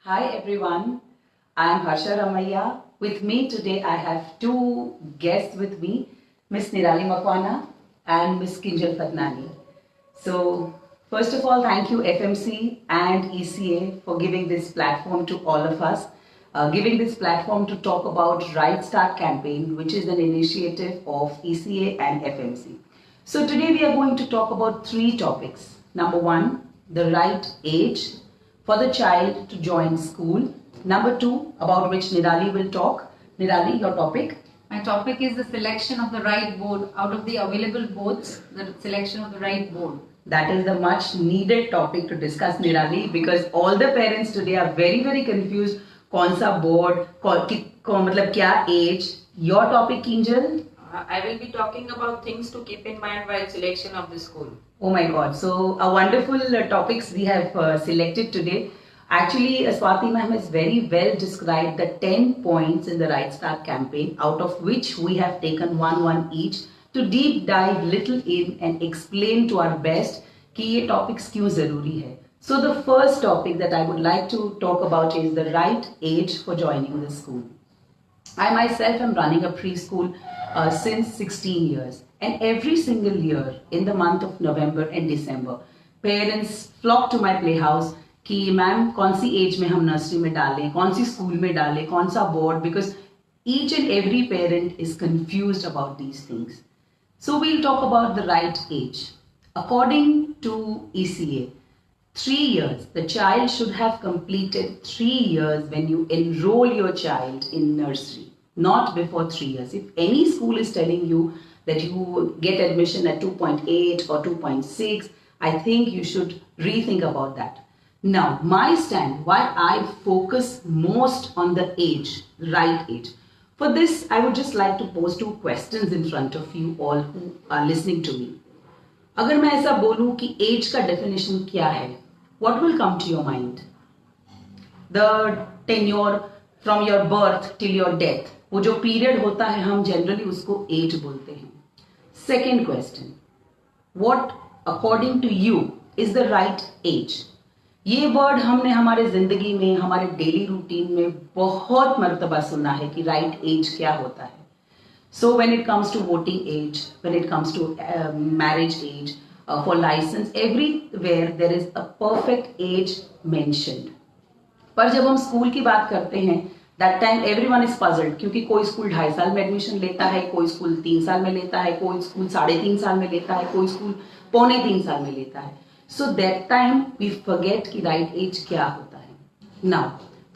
Hi everyone, I am Harsha Ramaiya. With me today I have two guests with me, Miss Nirali Makwana and Miss Kinjal Fatnani. So first of all, thank you FMC and ECA for giving this platform to all of us, giving this platform to talk about Rightstart campaign, which is an initiative of ECA and FMC. So today we are going to talk about three topics. Number one, the right age for the child to join school. Number two, about which Nirali will talk. Nirali, your topic? My topic is the selection of the right board. Out of the available boards, the selection of the right board. That is the much needed topic to discuss, Nirali, because all the parents today are very confused. कौन सा board, मतलब क्या age? Your topic, Kinjal? I will be talking about things to keep in mind while selection of the school. Oh my God! So a wonderful topics we have selected today. Actually, Swati ma'am has very well described the 10 points in the Rightstart campaign, out of which we have taken one each to deep dive little in and explain to our best कि ये topics क्यों ज़रूरी है. So the first topic that I would like to talk about is the right age for joining the school. I myself am running a preschool since 16 years, and every single year in the month of November and December, parents flock to my playhouse कि ma'am कौन सी as में हम nursery में डालें, कौन सी school में डालें, कौन सा board, because each and every parent is confused about these things. So we'll talk about the right age. According to ECA, 3 years, the child should have completed 3 years when you enroll your child in nursery, not before 3 years. If any school is telling you that you get admission at 2.8 or 2.6, I think you should rethink about that. Now, my stand, why I focus most on the age, right age. For this, I would just like to pose two questions in front of you all who are listening to me. अगर मैं ऐसा बोलूं कि age का definition क्या है, what will come to your mind? The tenure from your birth till your death. वो जो period होता है हम generally उसको age बोलते हैं. Second question, what according to you is the right age? ये वर्ड हमने हमारे जिंदगी में, हमारे डेली रूटीन में बहुत मर्तबा सुना है कि राइट एज क्या होता है. So when it comes to voting age, when it comes to marriage age, for licence, everywhere there is a perfect age mentioned. पर जब हम स्कूल की बात करते हैं, that time everyone is puzzled, क्योंकि कोई स्कूल 2.5 साल में एडमिशन लेता है, कोई स्कूल 3 साल में लेता है, कोई स्कूल 3.5 साल में लेता है, कोई स्कूल 3.25 साल में लेता है. So that time we forget कि right age क्या होता है. Now,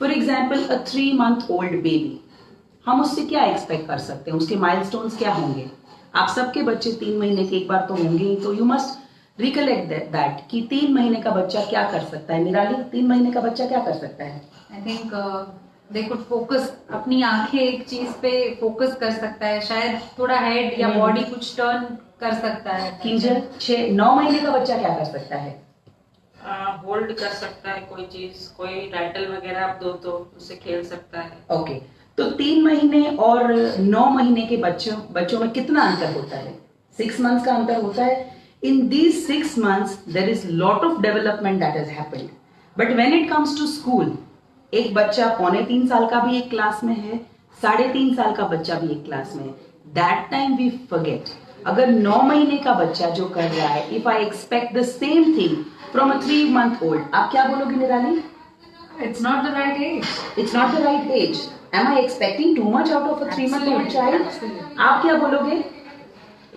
for example, a 3-month-old baby, हम उससे क्या expect कर सकते हैं, उसके milestones क्या होंगे. आप सबके बच्चे 3 महीने के एक बार तो होंगे ही, तो you must recollect that कि 3 महीने का बच्चा क्या कर सकता है. निराली, 3 महीने का बच्चा क्या कर सकता है? I think they could focus, अपनी आंखें एक चीज पे फोकस कर सकता है, शायद थोड़ा हेड या बॉडी कुछ टर्न कर सकता है. किंजल, 9 महीने का बच्चा क्या कर सकता है? होल्ड कर सकता है कोई चीज, कोई टाइटल वगैरह आप दो तो उससे खेल सकता है. ओके, तो 3 महीने और 9 महीने के बच्चों में कितना अंतर होता है? 6 months का अंतर होता है. In these 6 months there is lot of development that has happened. But when it comes to school, एक बच्चा 3.25 साल का भी एक क्लास में है, 3.5 साल का बच्चा भी एक क्लास में है. That time we forget. अगर 9 महीने का बच्चा जो कर रहा है, if I expect the same thing from a 3-month-old, आप क्या बोलोगे निराली? It's not the right age. It's not the right age. Am I expecting too much out of a 3-month-old child? आप क्या बोलोगे?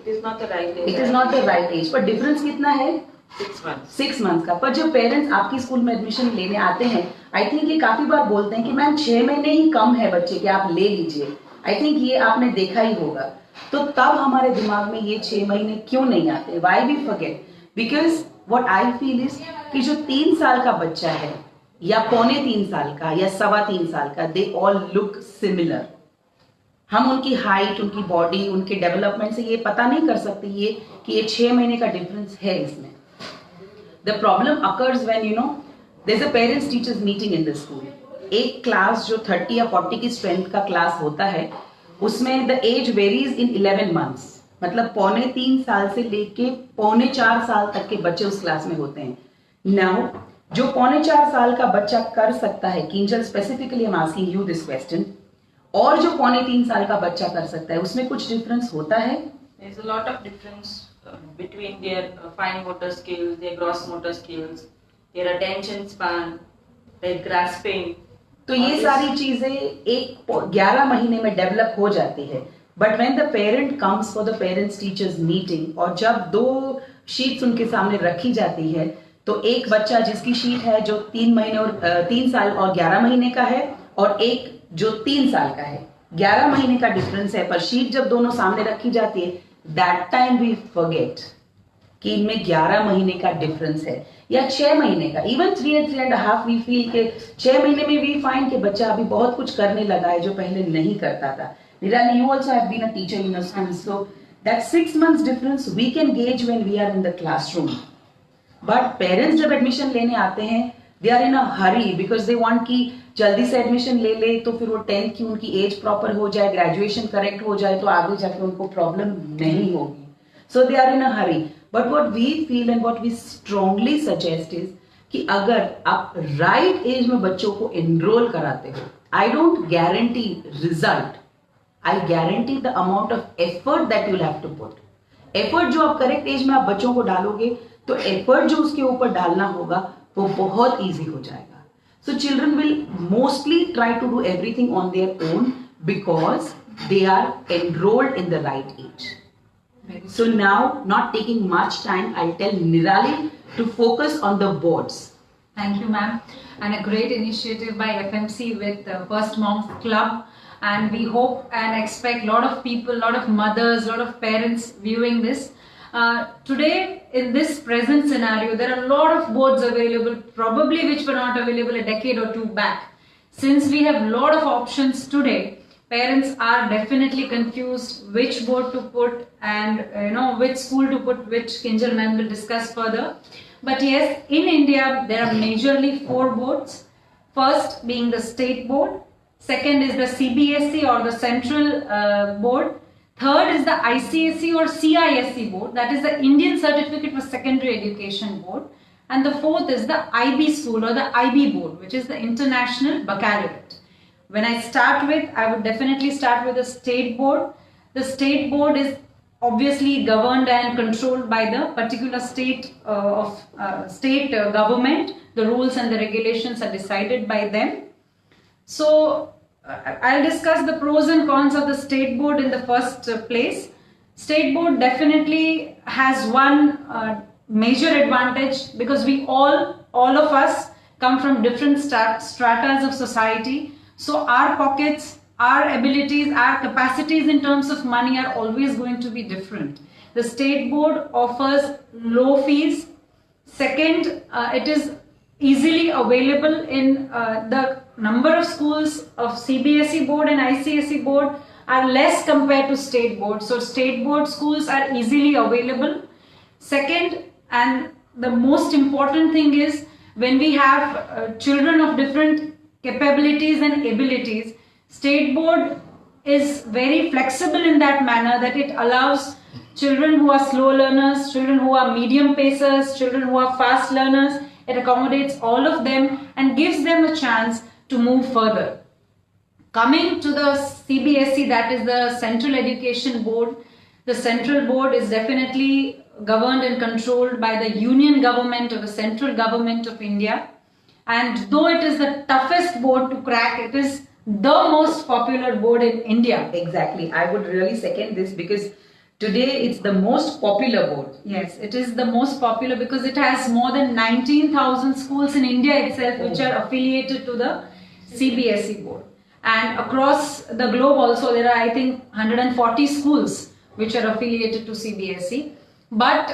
It is not the right age. It is not the right age. पर difference कितना है? 6 months. 6 months का. पर जो parents आपकी स्कूल में एडमिशन लेने आते हैं, आई थिंक ये काफी बार बोलते हैं कि मैम 6 महीने ही कम है बच्चे के, आप ले लीजिए. आई थिंक ये आपने देखा ही होगा. तो तब हमारे दिमाग में ये 6 महीने क्यों नहीं आते? Why we forget? Because what I feel is कि जो 3 साल का बच्चा है, या 3.25 साल का, या 3.25 साल का, they all look similar. हम उनकी हाइट, उनकी बॉडी, उनके डेवलपमेंट से ये पता नहीं कर सकते ये कि ये 6 महीने का डिफरेंस है इसमें. The problem occurs when there's a parents teachers meeting in the school. एक क्लास जो 30 या 40 की स्ट्रेंथ का क्लास होता है, उसमें the age varies in 11 months. मतलब 3.25 साल से लेके 3.25 साल तक के बच्चे उस क्लास में होते हैं. नाउ जो 3.25 साल का बच्चा कर सकता है, Kinjal specifically I am asking you this question, और जो 3.5 साल का बच्चा कर सकता है, उसमें कुछ डिफरेंस होता है? There's a lot of difference between their fine motor skills, their gross motor skills, their attention span, their grasping. तो ये सारी चीजें एक 11 महीने में डेवलप हो जाती है. But when the parent comes for the parents teachers meeting, और जब 2 शीट्स उनके सामने रखी जाती है, तो एक बच्चा जिसकी शीट है जो 3 साल और 11 महीने का है, और एक जो 3 साल का है, 11 महीने का डिफरेंस है, पर शीट जब दोनों सामने रखी जाती है, दैट टाइम वी फॉरगेट कि इनमें 11 महीने का डिफरेंस है, या 6 महीने का, इवन 3.5 वी फील के 6 महीने में वी फाइंड कि बच्चा अभी बहुत कुछ करने लगा है जो पहले नहीं करता था. निराली, you also have been a teacher in a school, so that 6 months difference we can gauge when we are in the classroom. But parents जब एडमिशन लेने आते हैं, they are in a hurry because they want कि जल्दी से admission ले ले, तो फिर वो 10th की उनकी एज प्रॉपर हो जाए, ग्रेजुएशन करेक्ट हो जाए, तो आगे जाके उनको प्रॉब्लम नहीं होगी. So they are in a hurry. But what we feel and what we strongly suggest is कि अगर आप राइट एज में बच्चों को एनरोल कराते हो, I don't guarantee result, I guarantee the amount of effort that you'll have to put. Effort जो आप करेक्ट एज में आप बच्चों को डालोगे, तो effort जो उसके ऊपर डालना होगा वो बहुत easy हो जाएगा. So children will mostly try to do everything on their own because they are enrolled in the right age. So now, not taking much time, I'll tell Nirali to focus on the boards. Thank you, ma'am. And a great initiative by FMC with the First Moms Club. And we hope and expect a lot of people, a lot of mothers, a lot of parents viewing this. Today, in this present scenario, there are a lot of boards available, probably which were not available a decade or 2 back. Since we have a lot of options today, parents are definitely confused which board to put and which school to put, which Kinjal ma'am will discuss further. But yes, in India there are majorly 4 boards. First being the state board, second is the CBSE or the central board, third is the ICSE or CISE board, that is the Indian Certificate for Secondary Education board, and the fourth is the IB school or the IB board, which is the International Baccalaureate. When I start with, I would definitely start with the state board. The state board is obviously governed and controlled by the particular state government. The rules and the regulations are decided by them. So I'll discuss the pros and cons of the state board in the first place. State board definitely has one major advantage because we all of us come from different stratas of society. So our pockets, our abilities, our capacities in terms of money are always going to be different. The state board offers low fees. Second, it is easily available in the number of schools of CBSE board and ICSE board are less compared to state board. So state board schools are easily available. Second, and the most important thing is when we have children of different capabilities and abilities, state board is very flexible in that manner that it allows children who are slow learners, children who are medium pacers, children who are fast learners. It accommodates all of them and gives them a chance to move further. Coming to the CBSE, that is the Central Education Board. The Central Board is definitely governed and controlled by the Union Government or the Central Government of India. And though it is the toughest board to crack, it is the most popular board in India. Exactly. I would really second this because today it's the most popular board. Yes, it is the most popular because it has more than 19,000 schools in India itself which are affiliated to the CBSE board. And across the globe also there are, I think, 140 schools which are affiliated to CBSE. But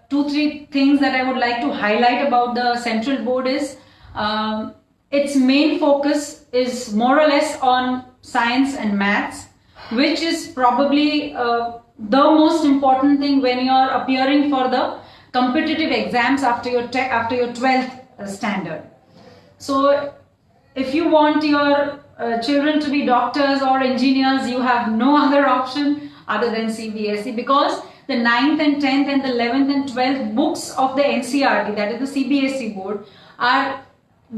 2-3 things that I would like to highlight about the central board is its main focus is more or less on science and maths, which is probably the most important thing when you are appearing for the competitive exams after your 12th standard. So if you want your children to be doctors or engineers, you have no other option other than CBSE because the 9th and 10th and the 11th and 12th books of the NCERT, that is the CBSE board, are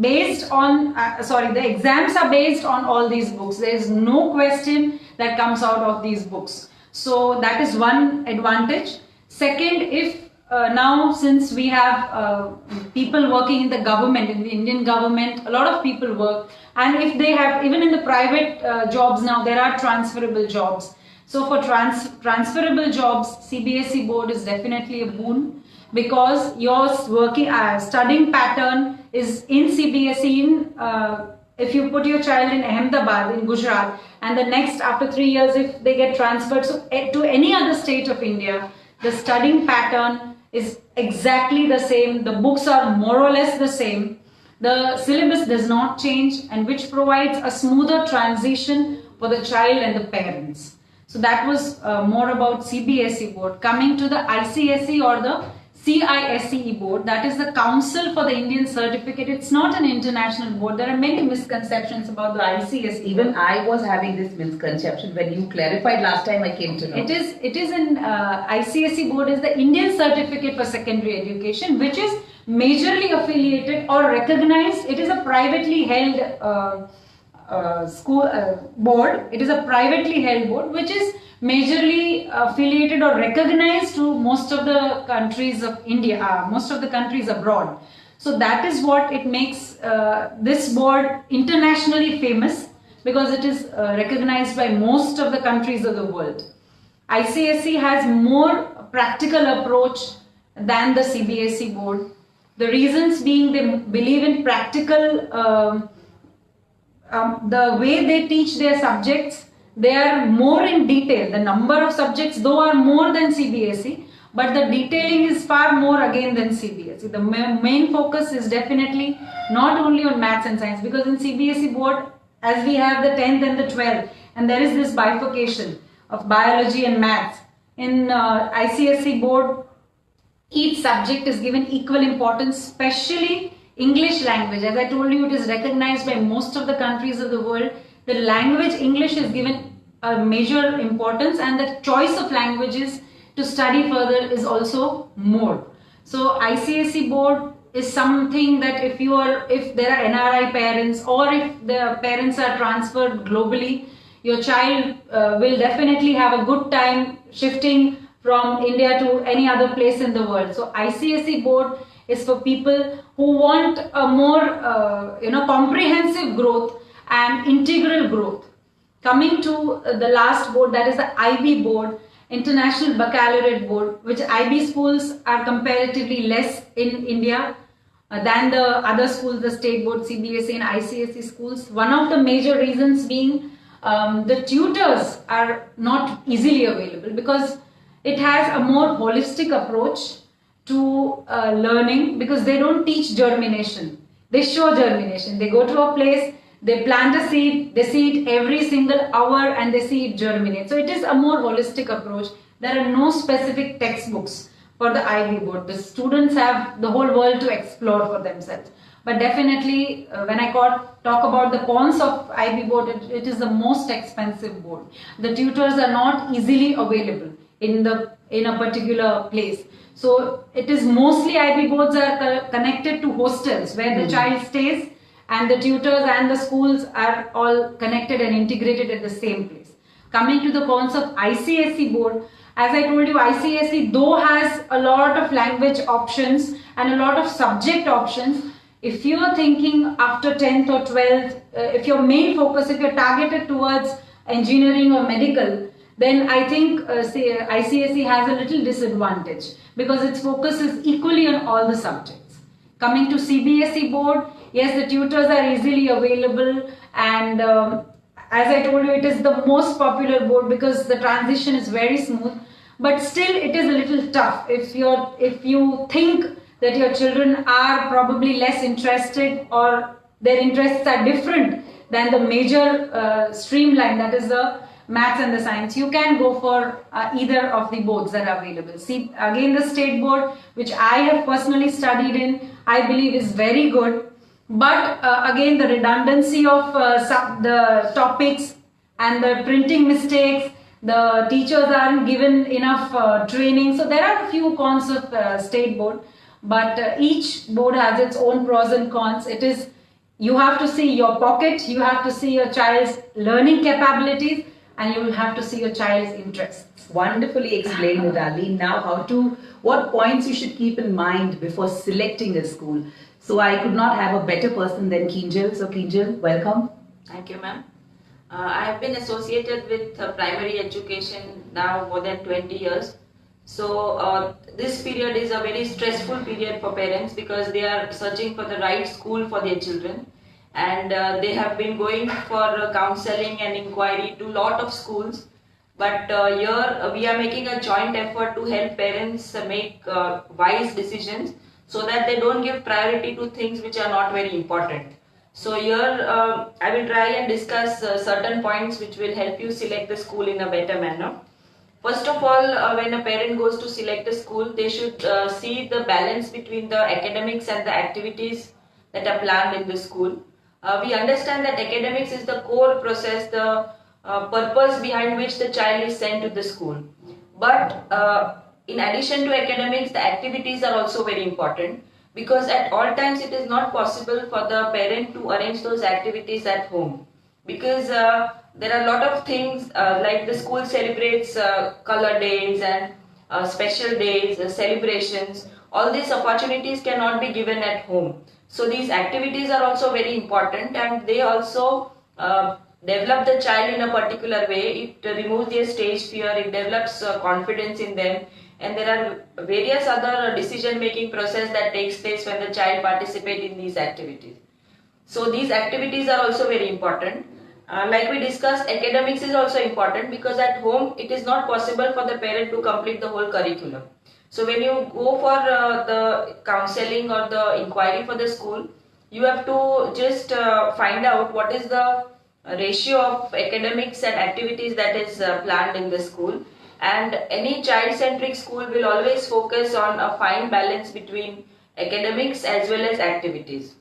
based on, the exams are based on all these books. There is no question that comes out of these books. So that is one advantage. Second, if now since we have people working in the government, in the Indian government, a lot of people work, and if they have, even in the private jobs now, there are transferable jobs. So for transferable jobs, CBSE board is definitely a boon, because your working studying pattern is in CBSE. If you put your child in Ahmedabad in Gujarat, and the next after 3 years if they get transferred to any other state of India, the studying pattern is exactly the same. The books are more or less the same. The syllabus does not change, and which provides a smoother transition for the child and the parents. So that was more about CBSE board. Coming to the ICSE or the CISE board, that is the Council for the Indian Certificate. It's not an international board. There are many misconceptions about the ICSE. Even I was having this misconception when you clarified last time I came to know. It is an ICSE board is the Indian Certificate for Secondary Education, which is majorly affiliated or recognized. It is a privately held board. It is a privately held board which is majorly affiliated or recognized to most of the countries of India, most of the countries abroad. So that is what it makes this board internationally famous, because it is recognized by most of the countries of the world. ICSE has more practical approach than the CBSE board. The reasons being, they believe in practical, the way they teach their subjects, they are more in detail. The number of subjects though are more than CBSE, but the detailing is far more again than CBSE. The main focus is definitely not only on maths and science, because in CBSE board, as we have the 10th and the 12th, and there is this bifurcation of biology and maths. In ICSE board, each subject is given equal importance, especially English language. As I told you, it is recognized by most of the countries of the world. The language English is given a major importance, and the choice of languages to study further is also more. So ICSE board is something that if there are NRI parents, or if the parents are transferred globally, your child will definitely have a good time shifting from India to any other place in the world. So ICSE board is for people who want a more comprehensive growth and integral growth. Coming to the last board, that is the IB board, International Baccalaureate Board, which IB schools are comparatively less in India than the other schools, the state board, CBSE and ICSE schools. One of the major reasons being the tutors are not easily available, because it has a more holistic approach to learning, because they don't teach germination. They show germination. They go to a place, they plant a seed, they see it every single hour, and they see it germinate. So it is a more holistic approach. There are no specific textbooks for the IB board. The students have the whole world to explore for themselves. But definitely, when I talk about the cons of IB board, it is the most expensive board. The tutors are not easily available in a particular place. So it is mostly IB boards are connected to hostels where the child stays, and the tutors and the schools are all connected and integrated at the same place. Coming to the cons of ICSE board, as I told you, ICSE though has a lot of language options and a lot of subject options, if you are thinking after 10th or 12th, if your main focus, if you're targeted towards engineering or medical, then I think ICSE has a little disadvantage, because its focus is equally on all the subjects. Coming to CBSE board, yes, the tutors are easily available, and as I told you, it is the most popular board because the transition is very smooth, but still it is a little tough. If you think that your children are probably less interested, or their interests are different than the major streamline, that is the maths and the science, you can go for either of the boards that are available. See, again, the state board, which I have personally studied in, I believe is very good. But again, the redundancy of the topics and the printing mistakes, the teachers aren't given enough training. So there are a few cons of state board, but each board has its own pros and cons. It is, you have to see your pocket, you have to see your child's learning capabilities, and you will have to see your child's interests. Wonderfully explained, Nirali. Now, what points you should keep in mind before selecting a school. So I could not have a better person than Kinjal. So Kinjal, welcome. Thank you, ma'am. I have been associated with primary education now more than 20 years. So this period is a very stressful period for parents because they are searching for the right school for their children, and they have been going for counseling and inquiry to lot of schools. But here we are making a joint effort to help parents make wise decisions so that they don't give priority to things which are not very important. So here I will try and discuss certain points which will help you select the school in a better manner. First of all, when a parent goes to select a school, they should see the balance between the academics and the activities that are planned in the school. We understand that academics is the core process, the purpose behind which the child is sent to the school. But in addition to academics, the activities are also very important, because at all times it is not possible for the parent to arrange those activities at home, because there are a lot of things like the school celebrates color days and special days, celebrations. All these opportunities cannot be given at home. So these activities are also very important, and they also develop the child in a particular way. It removes their stage fear, it develops confidence in them, and there are various other decision making process that takes place when the child participates in these activities. So these activities are also very important. Like we discussed, academics is also important, because at home it is not possible for the parent to complete the whole curriculum. So when you go for the counseling or the inquiry for the school, you have to just find out what is the ratio of academics and activities that is planned in the school. And any child-centric school will always focus on a fine balance between academics as well as activities.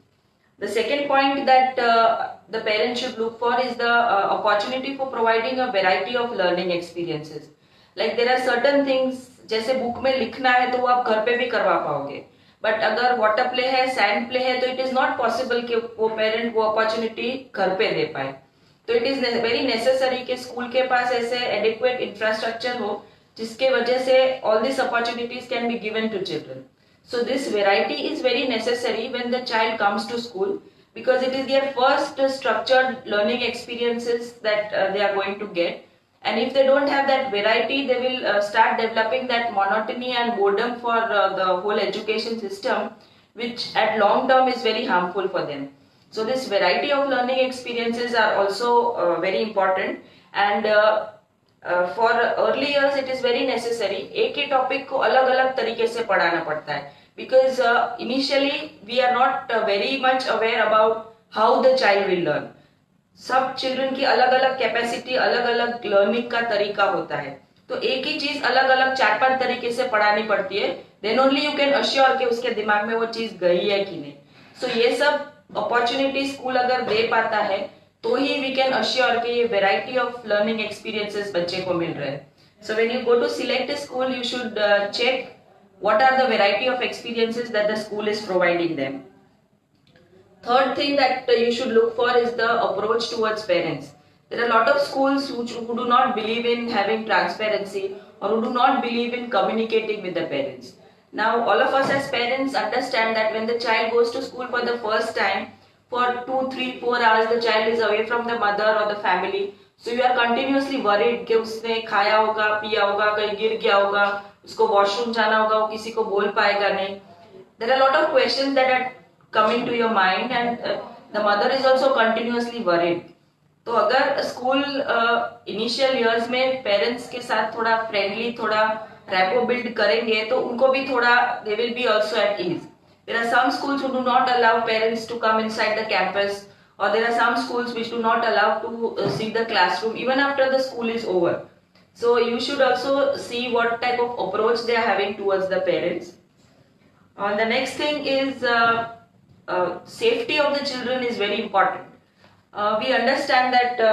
The second point that the parent should look for is the opportunity for providing a variety of learning experiences. Like there are certain things, जैसे book में लिखना है तो वो आप घर पे भी करवा पाओगे, बट अगर वाटर प्ले है, सैंड प्ले है, तो इट इज नॉट पॉसिबल कि वो पेरेंट वो अपॉर्चुनिटी घर पे दे पाए. तो इट इज वेरी नेसेसरी कि स्कूल के पास ऐसे एडिक्वेट इंफ्रास्ट्रक्चर हो जिसके वजह से all this opportunities can be given to children. So this variety is very necessary when the child comes to school, because it is their first structured learning experiences that they are going to get. And if they don't have that variety, they will start developing that monotony and boredom for the whole education system, which at long term is very harmful for them. So this variety of learning experiences are also very important. And for early years it is very necessary. एक ही topic को अलग अलग तरीके से पढ़ाना पड़ता है, because initially we are not very much aware about how the child will learn. सब चिल्ड्रन की अलग अलग कैपेसिटी, अलग अलग लर्निंग का तरीका होता है, तो एक ही चीज अलग अलग 4-5 तरीके से पढ़ानी पड़ती है. Then only you can assure कि उसके दिमाग में वो चीज गई है कि नहीं. सो ये सब अपॉर्चुनिटी स्कूल अगर दे पाता है तो ही वी कैन अश्योर कि ये वेराइटी ऑफ लर्निंग एक्सपीरियंसेस बच्चे को मिल रहे हैं. So when you go to select a school, you should check what are the variety of experiences that the school is providing them. Third thing that you should look for is the approach towards parents. There are a lot of schools who do not believe in having transparency, or who do not believe in communicating with the parents. Now all of us as parents understand that when the child goes to school for the first time, for 2, 3, 4 hours the child is away from the mother or the family. So you are continuously worried कि उसने खाया होगा, पिया होगा, कहीं गिर गया होगा, उसको वॉशरूम जाना होगा, वो किसी को बोल पाएगा नहीं. There are a lot of questions that are coming to your mind, and the mother is also continuously worried. तो अगर स्कूल इनिशियल इयर्स में पेरेंट्स के साथ थोड़ा फ्रेंडली, थोड़ा रैपो बिल्ड करेंगे तो उनको भी थोड़ा they will be also at ease. There are some schools who do not allow parents to come inside the campus, or there are some schools which do not allow to see the classroom even after the school is over. So you should also see what type of approach they are having towards the parents. The next thing is safety of the children is very important. We understand that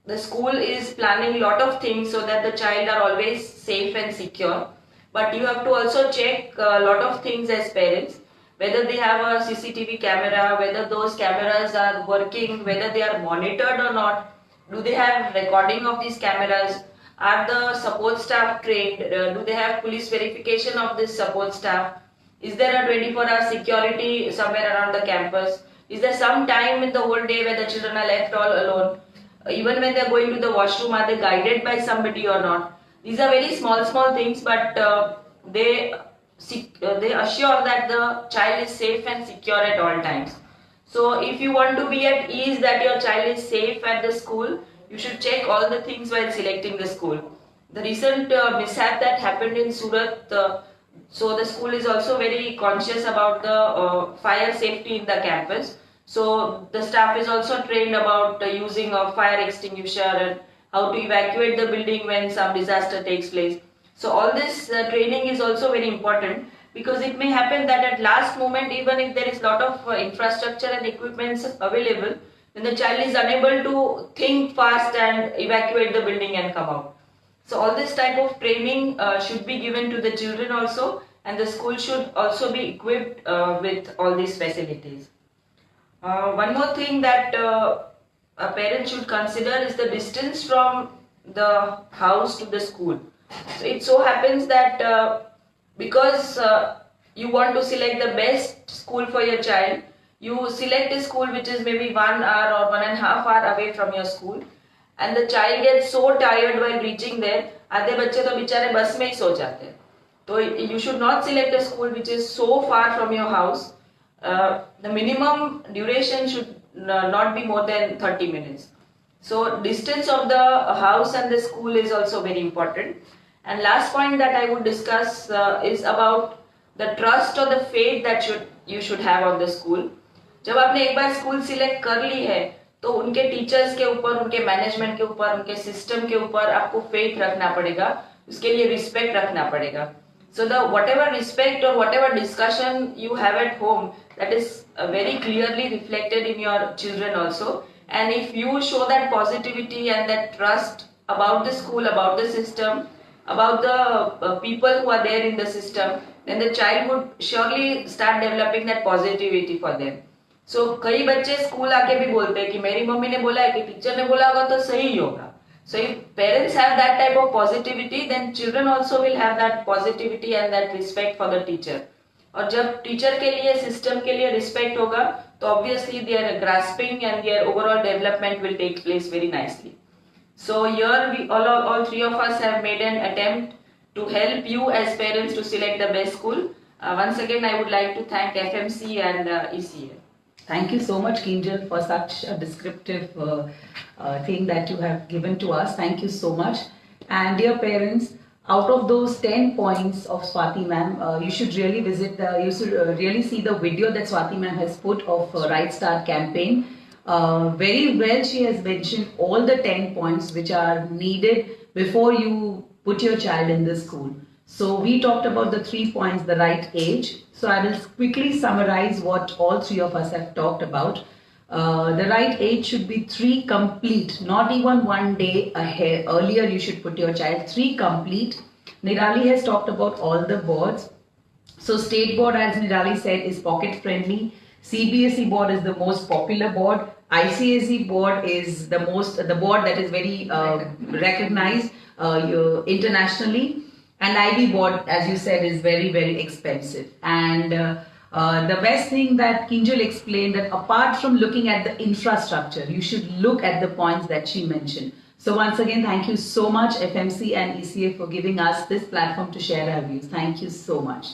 the school is planning a lot of things so that the child are always safe and secure. But you have to also check a lot of things as parents, whether they have a CCTV camera, whether those cameras are working, whether they are monitored or not. Do they have recording of these cameras? Are the support staff trained? Do they have police verification of this support staff? Is there a 24-hour security somewhere around the campus? Is there some time in the whole day where the children are left all alone? Even when they are going to the washroom, are they guided by somebody or not? These are very small things, but they assure that the child is safe and secure at all times. So if you want to be at ease that your child is safe at the school, you should check all the things while selecting the school. The recent mishap that happened in Surat, so the school is also very conscious about the fire safety in the campus. So the staff is also trained about using a fire extinguisher and how to evacuate the building when some disaster takes place. So all this training is also very important, because it may happen that at last moment, even if there is lot of infrastructure and equipments available, then the child is unable to think fast and evacuate the building and come out. So all this type of training should be given to the children also, and the school should also be equipped with all these facilities. One more thing that a parent should consider is the distance from the house to the school. So it so happens that because you want to select the best school for your child, you select a school which is maybe 1 hour or 1.5 hours away from your school, and the child gets so tired while reaching there. आधे बच्चे तो बेचारे बस में ही सो जाते हैं. So you should not select a school which is so far from your house. The minimum duration should not be more than 30 minutes. So distance of the house and the school is also very important. And last point that I would discuss is about the trust or the faith that you should have on the school. जब आपने एक बार school select कर ली है, तो उनके teachers के ऊपर, उनके मैनेजमेंट के ऊपर, उनके सिस्टम के ऊपर आपको फेथ रखना पड़ेगा, उसके लिए रिस्पेक्ट रखना पड़ेगा. So the whatever respect or whatever discussion you have at home, that is very clearly reflected in your children also. And if you show that positivity and that trust about the school, about the system, about the people who are there in the system, then the child would surely start developing that positivity for them. So कई बच्चे school आके भी बोलते हैं कि मेरी mummy ने बोला है कि टीचर ने बोला होगा तो सही ही होगा. So if parents have that type of positivity, then children also will have that positivity and that respect for the teacher. और जब टीचर के लिए, सिस्टम के लिए रिस्पेक्ट होगा, तो obviously their grasping and their overall development will take place very nicely. So here we all three of us have made an attempt to help you as parents to select the best school. Once again, I would like to thank FMC and ECA. Thank you so much, Kinjal, for such a descriptive thing that you have given to us. Thank you so much. And dear parents, out of those 10 points of Swati ma'am, you should really really see the video that Swati ma'am has put of Rightstart campaign. Very well she has mentioned all the 10 points which are needed before you put your child in the school. So we talked about the 3 points, the right age. So I will quickly summarize what all three of us have talked about. The right age should be 3 complete, not even 1 day ahead. Earlier you should put your child 3 complete. Nirali has talked about all the boards. So state board, as Nirali said, is pocket friendly. CBSE board is the most popular board. ICSE board is the board that is very recognized internationally. And IB board, as you said, is very, very expensive. And the best thing that Kinjal explained, that apart from looking at the infrastructure, you should look at the points that she mentioned. So once again, thank you so much FMC and ECA for giving us this platform to share our views. Thank you so much.